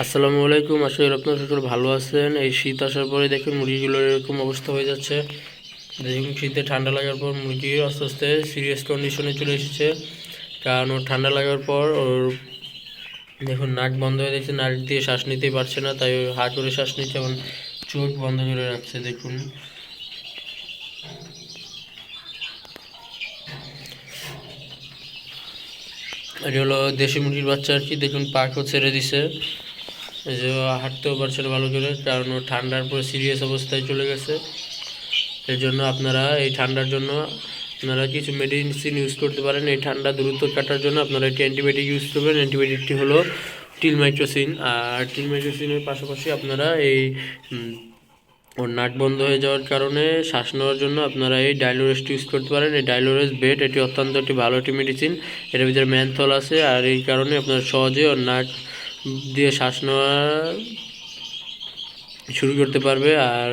আসসালামু আলাইকুম। আশা করি আপনারা সকলে ভালো আছেন। এই শীত আসার পরে দেখুন মুরগিগুলোর এরকম অবস্থা হয়ে যাচ্ছে। দেখুন শীতে ঠান্ডা লাগার পর মুরগি আস্তে আস্তে সিরিয়াস কন্ডিশনে চলে এসেছে। কারণ ওর ঠান্ডা লাগার পর ওর দেখুন নাক বন্ধ হয়ে যাচ্ছে, নাক দিয়ে শ্বাস নিতেই পারছে না, তাই হা করে শ্বাস নিচ্ছে, এবং চোখ বন্ধ করে রাখছে। দেখুন এটা হলো দেশি মুরগির বাচ্চা আর কি। দেখুন পাখও ছেড়ে দিছে, এই যে হাঁটতেও পারছে না ভালো করে, কারণ ও ঠান্ডার পর সিরিয়াস অবস্থায় চলে গেছে। এর জন্য আপনারা এই ঠান্ডার জন্য আপনারা কিছু মেডিসিন ইউজ করতে পারেন। এই ঠান্ডা দ্রুত কাটার জন্য আপনারা একটি অ্যান্টিবায়োটিক ইউজ করবেন। অ্যান্টিবায়োটিকটি হলো টিলমাইক্রোসিন। আর টিলমাইক্রোসিনের পাশাপাশি আপনারা এই ওর নাক বন্ধ হয়ে যাওয়ার কারণে শ্বাস নেওয়ার জন্য আপনারা এই ডাইলোরেসটি ইউজ করতে পারেন। এই ডাইলোরেস বেড এটি অত্যন্ত একটি ভালো একটি মেডিসিন। এটার ভিতরে ম্যানথল আছে, আর এই কারণে আপনারা সহজে ওর নাক দিয়ে শ্বাস নেওয়া শুরু করতে পারবে, আর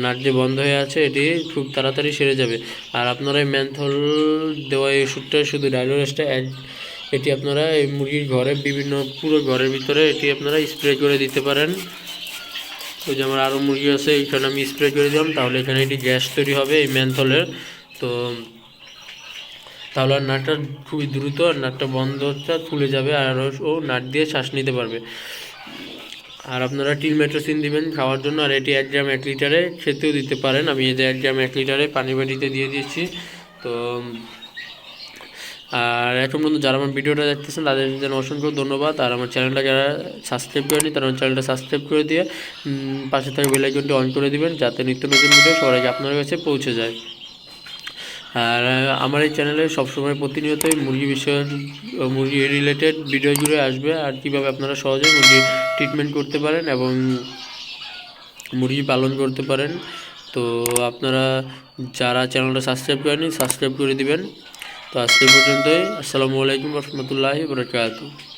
নাক যে বন্ধ হয়ে আছে এটি খুব তাড়াতাড়ি সেরে যাবে। আর আপনারা এই ম্যানথল দেওয়া এই ওষুধটা শুধু ডাইলোরেসটা এটি আপনারা এই মুরগির ঘরে বিভিন্ন পুরো ঘরের ভিতরে এটি আপনারা স্প্রে করে দিতে পারেন। ওই যে আমার আরও মুরগি আছে, এইখানে আমি স্প্রে করে দিলাম, তাহলে এখানে এটি গ্যাস তৈরি হবে এই ম্যানথলের। তো তাহলে আর নাকটা খুবই দ্রুত নাকটা বন্ধটা খুলে যাবে, আর ও নাক দিয়ে শ্বাস নিতে পারবে। আর আপনারা টিলমেট্রোসিন দিবেন খাওয়ার জন্য, আর এটি 1 গ্রাম 1 লিটারে খেতেও দিতে পারেন। আমি এই যে 1 গ্রাম 1 লিটারে পানি বাটিতে দিয়ে দিয়েছি। তো আর এখন পর্যন্ত যারা আমার ভিডিওটা দেখতেছেন তাদের জন্য অসংখ্য ধন্যবাদ। আর আমার চ্যানেলটা যারা সাবস্ক্রাইব করেনি তারা আমার চ্যানেলটা সাবস্ক্রাইব করে দিয়ে পাশে থাকা বেল আইকনটি অন করে দিবেন, যাতে নিত্য নতুন ভিডিও সবার আগে আপনার কাছে পৌঁছে যায়। আর আমার এই চ্যানেলে সবসময় প্রতিনিয়তই মুরগি বিষয়ক মুরগি রিলেটেড ভিডিওগুলো আসবে, আর কীভাবে আপনারা সহজে মুরগি ট্রিটমেন্ট করতে পারেন এবং মুরগি পালন করতে পারেন। তো আপনারা যারা চ্যানেলটা সাবস্ক্রাইব করেনি সাবস্ক্রাইব করে দিবেন। তো আজকে পর্যন্তই। আসসালামু আলাইকুম রহমতুল্লাহি ওয়া বারাকাতুহু।